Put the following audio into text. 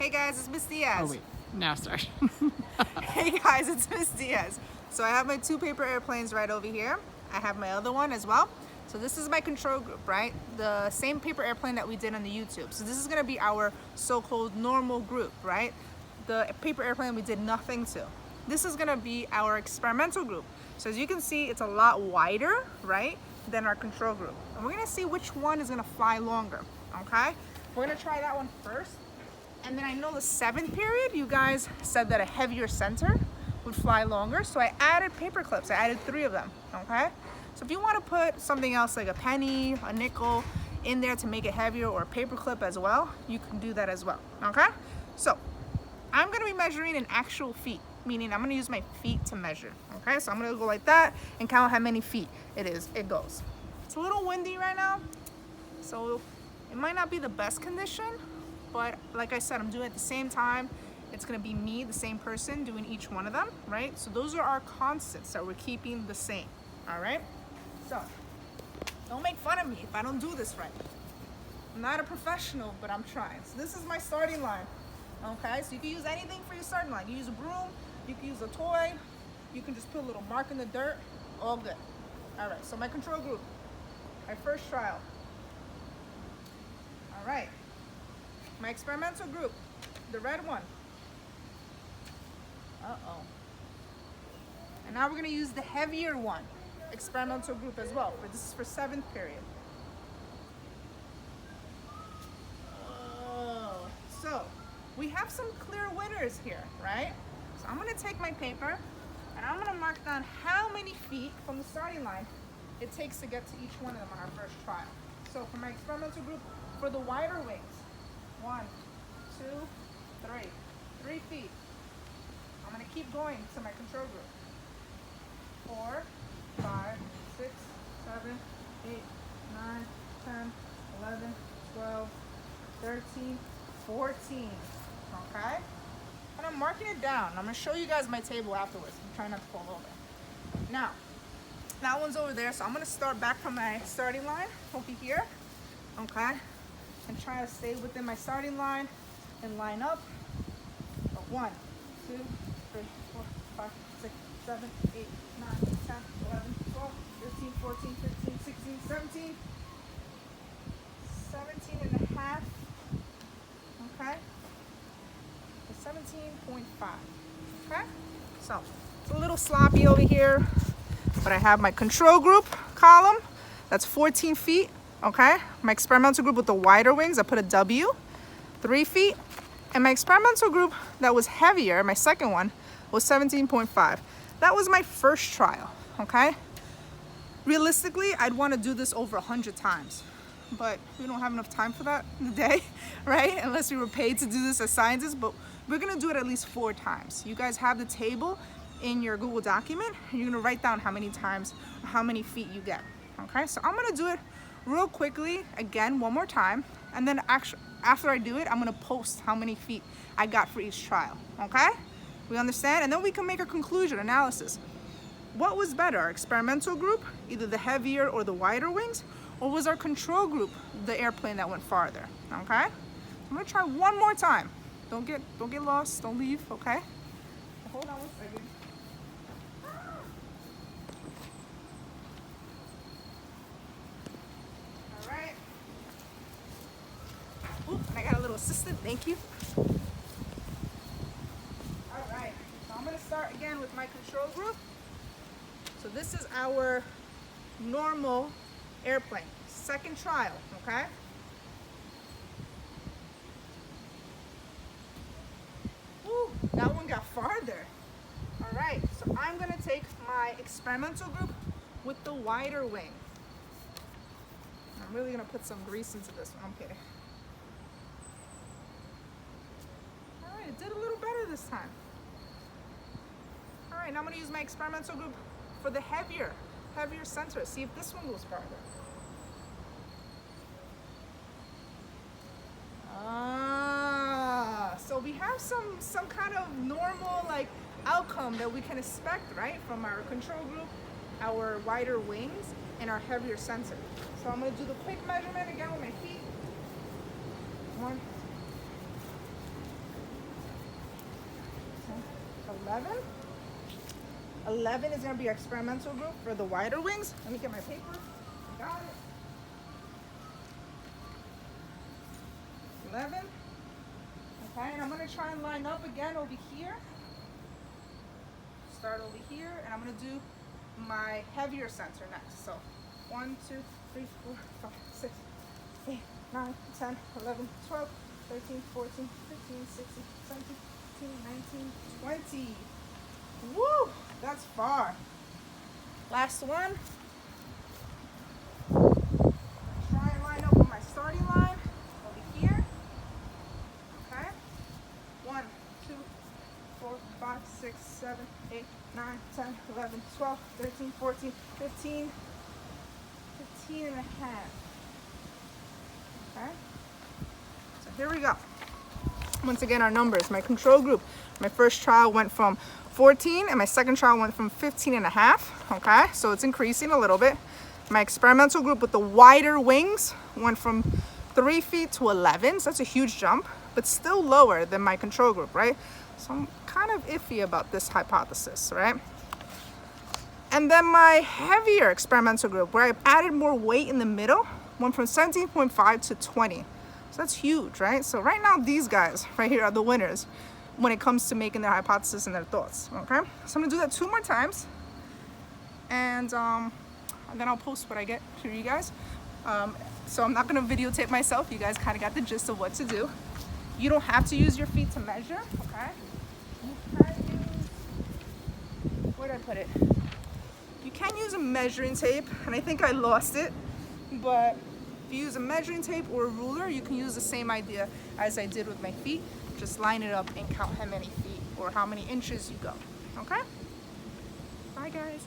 Hey guys, it's Miss Diaz. Oh wait, now start. Hey guys, it's Miss Diaz. So I have my two paper airplanes right over here. I have my other one as well. So this is my control group, right? The same paper airplane that we did on the YouTube. So this is gonna be our so-called normal group, right? The paper airplane we did nothing to. This is gonna be our experimental group. So as you can see, it's a lot wider, right, than our control group. And we're gonna see which one is gonna fly longer, okay? We're gonna try that one first. And then I know the 7th period, you guys said that a heavier center would fly longer. So I added paper clips. I added 3 of them, okay? So if you want to put something else like a penny, a nickel in there to make it heavier, or a paper clip as well, you can do that as well, okay? So I'm going to be measuring in actual feet, meaning I'm going to use my feet to measure, okay? So I'm going to go like that and count how many feet it goes. It's a little windy right now, so it might not be the best condition, but like I said, I'm doing it at the same time. It's gonna be me, the same person, doing each one of them, right? So those are our constants that we're keeping the same, all right? So don't make fun of me if I don't do this right. I'm not a professional, but I'm trying. So this is my starting line, okay? So you can use anything for your starting line. You use a broom, you can use a toy, you can just put a little mark in the dirt, all good. All right, so my control group, my first trial. All right. My experimental group, the red one. Uh-oh. And now we're gonna use the heavier one, experimental group as well. But this is for 7th period. Oh. So we have some clear winners here, right? So I'm gonna take my paper and I'm gonna mark down how many feet from the starting line it takes to get to each one of them on our first trial. So for my experimental group, for the wider wings, 1, 2, 3. 3 feet. I'm going to keep going to my control group. 4, 5, 6, 7, 8, 9, 10, 11, 12, 13, 14. Okay? And I'm marking it down. I'm going to show you guys my table afterwards. I'm trying not to fall over. Now, that one's over there, so I'm going to start back from my starting line over here. Okay? And try to stay within my starting line and line up. 1, 2, 3, 4, 5, 6, 7, 8, 9, 10, 11, 12, 13, 14, 15, 16, 17. 17 and a half. Okay? So 17.5. Okay? So it's a little sloppy over here, but I have my control group column. That's 14 feet. Okay, my experimental group with the wider wings, I put a W, 3 feet. And my experimental group that was heavier, my second one, was 17.5. That was my first trial, okay? Realistically, I'd want to do this over 100 times, but we don't have enough time for that in the day, right? Unless we were paid to do this as scientists, but we're gonna do it at least 4 times. You guys have the table in your Google document, and you're gonna write down how many times, or how many feet you get, okay? So I'm gonna do it real quickly, again, one more time, and then after I do it, I'm gonna post how many feet I got for each trial, okay? We understand? And then we can make a conclusion, analysis. What was better, our experimental group, either the heavier or the wider wings, or was our control group the airplane that went farther, okay? I'm gonna try one more time. Don't get lost, don't leave, okay? Hold on one second. And I got a little assistant, thank you. All right, so I'm gonna start again with my control group. So this is our normal airplane, second trial, okay? Ooh, that one got farther. All right, so I'm gonna take my experimental group with the wider wing. I'm really gonna put some grease into this one, I'm kidding. It did a little better this time. All right, now I'm gonna use my experimental group for the heavier center. See if this one goes farther. So we have some kind of normal like outcome that we can expect, right? From our control group, our wider wings, and our heavier center. So I'm gonna do the quick measurement again with my feet. 1, 11. 11 is going to be our experimental group for the wider wings. Let me get my paper. I got it. 11. Okay, and I'm going to try and line up again over here. Start over here, and I'm going to do my heavier center next. So 1, 2, 3, 4, 5, 6, 8, 9, 10, 11, 12, 13, 14, 15, 16, 17, 18, 19, 20. Woo! That's far. Last one. Try and line up with my starting line over here. Okay. 1, 2, 4, 5, 6, 7, 8, 9, 10, 11, 12, 13, 14, 15, 15 and a half. Okay. So here we go. Once again, our numbers. My control group. My first trial went from 14 and my second trial went from 15 and a half. Okay, so it's increasing a little bit. My experimental group with the wider wings went from 3 feet to 11. So that's a huge jump, but still lower than my control group, right? So I'm kind of iffy about this hypothesis, right? And then my heavier experimental group, where I added more weight in the middle, went from 17.5 to 20. So that's huge, right? So right now, these guys right here are the winners when it comes to making their hypothesis and their thoughts, okay? So I'm gonna do that 2 more times. And then I'll post what I get for you guys. So I'm not gonna videotape myself. You guys kind of got the gist of what to do. You don't have to use your feet to measure, okay? You can use, where did I put it? You can use a measuring tape, and I think I lost it, but if you use a measuring tape or a ruler, you can use the same idea as I did with my feet. Just line it up and count how many feet or how many inches you go, okay? Bye, guys.